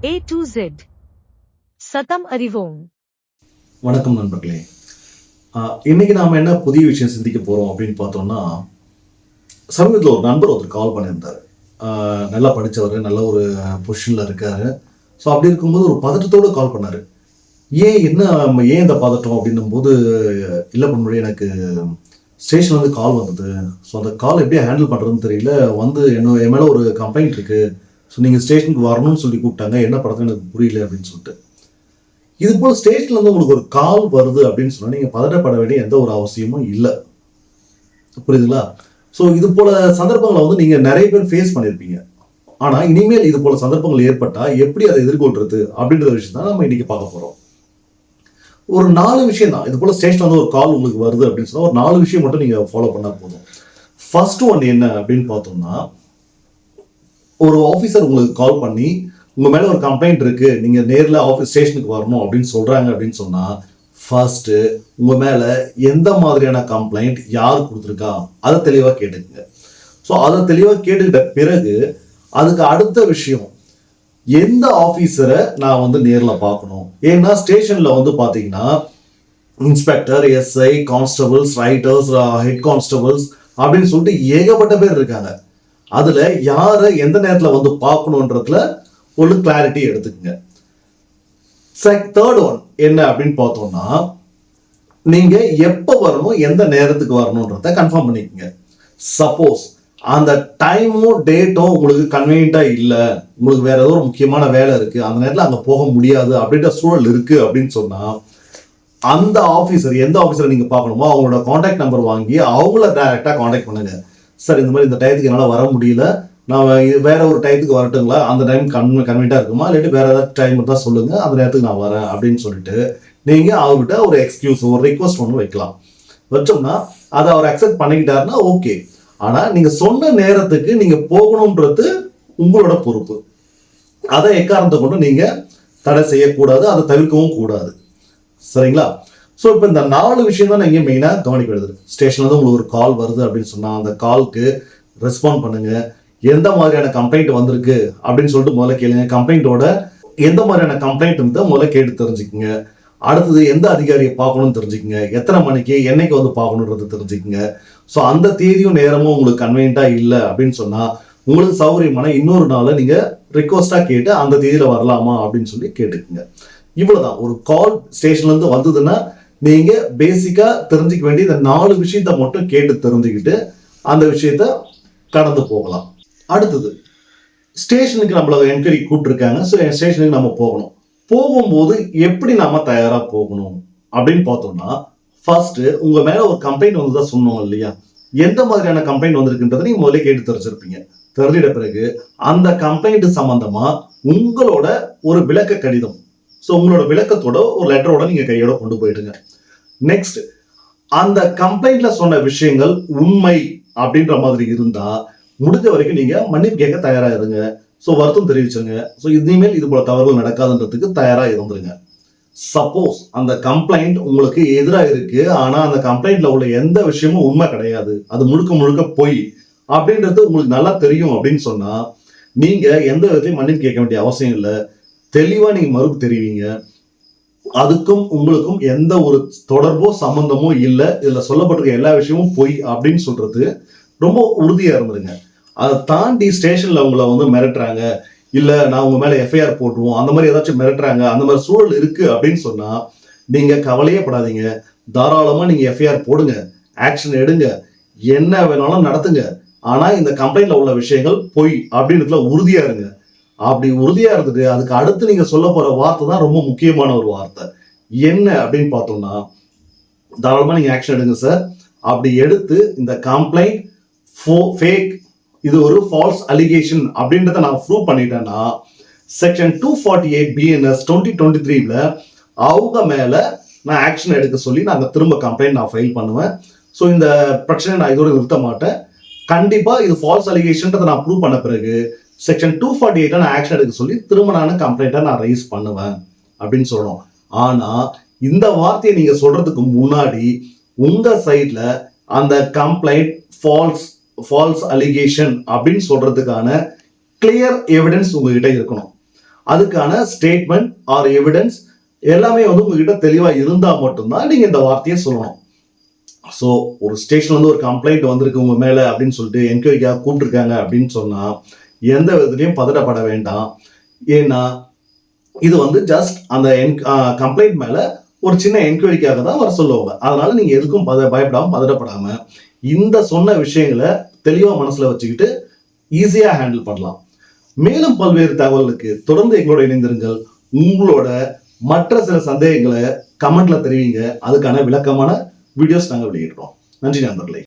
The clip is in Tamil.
A to Z. சதம் அறிவோம். வணக்கம் நண்பர்களே. இன்னைக்கு நாம என்ன புதிய விஷயம் சிந்திக்க போறோம் அப்படின்னு பார்த்தோம்னா, சமீபத்தில் ஒரு நண்பர் ஒருத்தர் கால் பண்ணியிருந்தாரு. நல்லா படித்தவர், நல்ல ஒரு பொசிஷனில் இருக்காரு. ஸோ அப்படி இருக்கும்போது ஒரு பதட்டத்தோடு கால் பண்ணார். ஏன் இந்த பதட்டம் அப்படின்னும் போது, இல்லை பொன்முடி, எனக்கு ஸ்டேஷன்லேருந்து கால் வந்தது. ஸோ அந்த கால் எப்படி ஹேண்டில் பண்ணுறதுன்னு தெரியல. என் மேலே ஒரு கம்ப்ளைண்ட் இருக்குது. ஸோ நீங்கள் ஸ்டேஷனுக்கு வரணும்னு சொல்லி கூப்பிட்டாங்க. என்ன படத்துன்னு எனக்கு புரியல அப்படின்னு சொல்லிட்டு. இது போல் ஸ்டேஷன்லேருந்து உங்களுக்கு ஒரு கால் வருது அப்படின்னு சொன்னால் நீங்கள் பதட்டப்பட வேண்டிய எந்த ஒரு அவசியமும் இல்லை. புரியுதுங்களா? ஸோ இது போல சந்தர்ப்பங்களை நீங்கள் நிறைய பேர் ஃபேஸ் பண்ணியிருப்பீங்க. ஆனால் இனிமேல் இது போல சந்தர்ப்பங்கள் ஏற்பட்டால் எப்படி அதை எதிர்கொள்றது அப்படின்ற விஷயம் தான் நம்ம இன்னைக்கு பார்க்க போகிறோம். ஒரு 4 விஷயம் தான். இது போல ஸ்டேஷன்ல ஒரு கால் உங்களுக்கு வருது அப்படின்னு சொன்னால் ஒரு 4 விஷயம் மட்டும் நீங்கள் ஃபாலோ பண்ணால் போதும். ஃபர்ஸ்ட் ஒன் என்ன அப்படின்னு பார்த்தோம்னா, ஒரு ஆஃபீஸர் உங்களுக்கு கால் பண்ணி உங்கள் மேலே ஒரு கம்ப்ளைண்ட் இருக்குது, நீங்கள் நேரில் ஆஃபீஸ் ஸ்டேஷனுக்கு வரணும் அப்படின்னு சொல்கிறாங்க அப்படின்னு சொன்னால், ஃபர்ஸ்ட்டு உங்கள் மேலே எந்த மாதிரியான கம்ப்ளைண்ட் யார் கொடுத்துருக்கா அதை தெளிவாக கேட்டுக்குங்க. ஸோ அதை தெளிவாக கேட்டுக்கிட்ட பிறகு அதுக்கு அடுத்த விஷயம், எந்த ஆஃபீஸரை நான் நேரில் பார்க்கணும். ஏன்னா ஸ்டேஷனில் பார்த்தீங்கன்னா inspector, SI, constables, writers, head constables அப்படின்னு சொல்லிட்டு ஏகப்பட்ட பேர் இருக்காங்க. அதில் யாரை எந்த நேரத்தில் பார்க்கணுன்றதுல ஒரு கிளாரிட்டி எடுத்துக்கங்க. தேர்ட் ஒன் என்ன அப்படின்னு பார்த்தோம்னா, நீங்க எப்போ வரணும், எந்த நேரத்துக்கு வரணுன்றத கன்ஃபார்ம் பண்ணிக்கங்க. சப்போஸ் அந்த டைமும் டேட்டும் உங்களுக்கு கன்வீனியன்ட்டா இல்லை, உங்களுக்கு வேற ஏதோ ஒரு முக்கியமான வேலை இருக்கு, அந்த நேரத்தில் அங்கே போக முடியாது அப்படின்ற சூழல் இருக்கு அப்படின்னு சொன்னா, அந்த ஆஃபீஸர் எந்த ஆஃபீஸரை நீங்க பார்க்கணுமோ அவங்களோட கான்டாக்ட் நம்பர் வாங்கி அவங்கள டைரக்டா கான்டாக்ட் பண்ணுங்க. சார், இந்த மாதிரி இந்த டயத்துக்கு என்னால் வர முடியல, நான் வேற ஒரு டயத்துக்கு வரட்டுங்களா, அந்த டைம் கன்வீனியன்ட்டா இருக்குமா, இல்லாட்டி வேற ஏதாவது டைம் தான் சொல்லுங்க, அந்த நேரத்துக்கு நான் வரேன் அப்படின்னு சொல்லிட்டு நீங்க அவர்கிட்ட ஒரு எக்ஸ்கியூஸ், ஒரு ரிக்வஸ்ட் ஒன்று வைக்கலாம். வச்சோம்னா அதை அவர் அக்செப்ட் பண்ணிக்கிட்டாருன்னா ஓகே. ஆனா நீங்க சொன்ன நேரத்துக்கு நீங்க போகணும்ன்றது உங்களோட பொறுப்பு. அதை எக்காரணத்தை கொண்டு நீங்க தடை செய்யக்கூடாது, அதை தவிர்க்கவும் கூடாது. சரிங்களா? ஸோ இப்போ இந்த 4 விஷயம் தான் நீங்க மெயினாக கவனிக்க வேண்டியது. ஸ்டேஷன்ல உங்களுக்கு ஒரு கால் வருது அப்படின்னு சொன்னா அந்த கால்க்கு ரெஸ்பாண்ட் பண்ணுங்க. எந்த மாதிரியான கம்ப்ளைண்ட் வந்திருக்கு அப்படின்னு சொல்லிட்டு முதல்ல கேளுங்க. கம்ப்ளைண்ட்டோட எந்த மாதிரியான கம்ப்ளைண்ட் முதல்ல கேட்டு தெரிஞ்சுக்குங்க. அடுத்தது எந்த அதிகாரியை பார்க்கணும்னு தெரிஞ்சுக்குங்க. எத்தனை மணிக்கு என்னைக்கு பார்க்கணுன்றது தெரிஞ்சுக்குங்க. ஸோ அந்த தேதியும் நேரமும் உங்களுக்கு கன்வீனியன்ட்டா இல்லை அப்படின்னு சொன்னா உங்களுக்கு சௌகரியமான இன்னொரு நாளை நீங்க ரிக்வஸ்டா கேட்டு அந்த தேதியில வரலாமா அப்படின்னு சொல்லி கேட்டுக்குங்க. இவ்வளவுதான். ஒரு கால் ஸ்டேஷன்ல இருந்து வந்ததுன்னா நீங்க பேசிக்கா தெரிஞ்சுக்க வேண்டிய இந்த 4 விஷயத்த மட்டும் கேட்டு தெரிஞ்சுக்கிட்டு அந்த விஷயத்த கடந்து போகலாம். அடுத்தது, ஸ்டேஷனுக்கு நம்மள என்கொயரி கூப்பிட்டுருக்காங்க. ஸோ ஸ்டேஷனுக்கு நம்ம போகணும். போகும்போது எப்படி நம்ம தயாரா போகணும் அப்படின்னு பார்த்தோம்னா, ஃபர்ஸ்ட் உங்க மேல ஒரு கம்ப்ளைண்ட் வந்ததா சொன்னோம் இல்லையா, எந்த மாதிரியான கம்ப்ளைண்ட் வந்திருக்குன்றதை நீங்க முதல்ல கேட்டு தெரிஞ்சிருப்பீங்க. தெரிஞ்சிட்ட பிறகு அந்த கம்ப்ளைண்ட் சம்பந்தமா உங்களோட ஒரு விளக்க கடிதம், ஸோ உங்களோட விளக்கத்தோட ஒரு லெட்டரோட நீங்க கையோட கொண்டு போயிடுங்க. நெக்ஸ்ட், அந்த கம்ப்ளைண்ட்ல சொன்ன விஷயங்கள் உண்மை அப்படின்ற மாதிரி இருந்தா முடிஞ்ச வரைக்கும் நீங்க மன்னிப்பு கேட்க தயாரா இருங்க. ஸோ வருத்தம் தெரிவிச்சுங்க. ஸோ இனிமேல் இது போல தவறுகள் நடக்காதுன்றதுக்கு தயாரா இருந்துருங்க. சப்போஸ் அந்த கம்ப்ளைண்ட் உங்களுக்கு எதிராக இருக்கு, ஆனா அந்த கம்ப்ளைண்ட்ல உள்ள எந்த விஷயமும் உண்மை கிடையாது, அது முழுக்க முழுக்க பொய் அப்படின்றது உங்களுக்கு நல்லா தெரியும் அப்படின்னு சொன்னா நீங்க எந்த விதத்தையும் மன்னிப்பு கேட்க வேண்டிய அவசியம் இல்லை. தெளிவா நீங்க மறுப்பு தெரிவிங்க. அதுக்கும் உங்களுக்கும் எந்த ஒரு தொடர்போ சம்பந்தமோ இல்லை, இதுல சொல்லப்பட்டிருக்க எல்லா விஷயமும் பொய் அப்படின்னு சொல்றது ரொம்ப உறுதியா இருந்துருங்க. அதை தாண்டி ஸ்டேஷன்ல உங்களை மிரட்டுறாங்க, இல்ல நான் உங்க மேல எஃப்ஐஆர் போட்டுருவோம், அந்த மாதிரி ஏதாச்சும் மிரட்டுறாங்க, அந்த மாதிரி சூழல் இருக்கு அப்படின்னு சொன்னா நீங்க கவலையே படாதீங்க. தாராளமா நீங்க எஃப்ஐஆர் போடுங்க, ஆக்ஷன் எடுங்க, என்ன வேணாலும் நடத்துங்க. ஆனா இந்த கம்ப்ளைண்ட்ல உள்ள விஷயங்கள் பொய் அப்படின்றதுல உறுதியா இருங்க. அப்படி உறுதியா இருந்துட்டு அதுக்கு அடுத்து நீங்க சொல்ல போற வார்த்தை தான் ரொம்ப முக்கியமான ஒரு வார்த்தை. என்ன அப்படின்னு பார்த்தோம்னா, தாராளமா நீங்க ஆக்ஷன் எடுங்க சார். அப்படி எடுத்து இந்த கம்ப்ளைண்ட் ஃபேக், இது ஒரு ஃபால்ஸ் அலிகேஷன் அப்படின்றத நான் ப்ரூவ் பண்ணிட்டேன்னா செக்ஷன் 248 BNS 2023ல அவங்க மேல நான் ஆக்ஷன் எடுக்க சொல்லி நான் திரும்ப கம்ப்ளைண்ட் நான் ஃபைல் பண்ணுவேன். ஸோ இந்த பிரச்சனை நான் இதோட நிறுத்த மாட்டேன். கண்டிப்பா இது ஃபால்ஸ் அலிகேஷன்றதை நான் ப்ரூவ் பண்ண பிறகு செக்ஷன் 248 நான் ஆக்ஷன் எடுக்க சொல்லி திரும்ப நான் கம்ப்ளைண்ட்டை நான் ரைஸ் பண்ணுவேன் அப்படின்னு சொல்லணும். ஆனா இந்த வார்த்தையை நீங்க சொல்றதுக்கு முன்னாடி உங்க சைட்ல அந்த கம்ப்ளைண்ட் ஃபால்ஸ் அலிகேஷன் அப்படின்னு சொல்றதுக்கான கிளியர் எவிடன்ஸ் உங்ககிட்ட இருக்கணும். அதுக்கான ஸ்டேட்மெண்ட் ஆர் எவிடன்ஸ் எல்லாமே வந்து உங்ககிட்ட தெளிவா இருந்தா மட்டும்தான் நீங்க இந்த வார்த்தையை சொல்லணும். ஸோ ஒரு ஸ்டேஷன்ல வந்து ஒரு கம்ப்ளைண்ட் வந்திருக்கு உங்க மேல அப்படின்னு சொல்லிட்டு என்கொயரிக்காக கூப்பிட்டுருக்காங்க அப்படின்னு சொன்னா எந்த விதத்திலையும் பதட்டப்பட வேண்டாம். ஏன்னா இது வந்து ஜஸ்ட் அந்த கம்ப்ளைண்ட் மேல ஒரு சின்ன என்கொயரிக்காக தான் வர சொல்லுவாங்க. அதனால நீங்க எதுக்கும் பயப்படாம பதட்டப்படாம இந்த சொன்ன விஷயங்களை தெளிவா மனசுல வச்சுக்கிட்டு ஈஸியா ஹேண்டில் பண்ணலாம். மேலும் பல்வேறு தகவலுக்கு தொடர்ந்து எங்களோட இணைந்திருங்கள். உங்களோட மற்ற சில சந்தேகங்களை கமெண்ட்ல தெரிவிங்க. அதுக்கான விளக்கமான வீடியோஸ் நாங்கள் வெளியிடுறோம். நன்றி நண்பர்களே.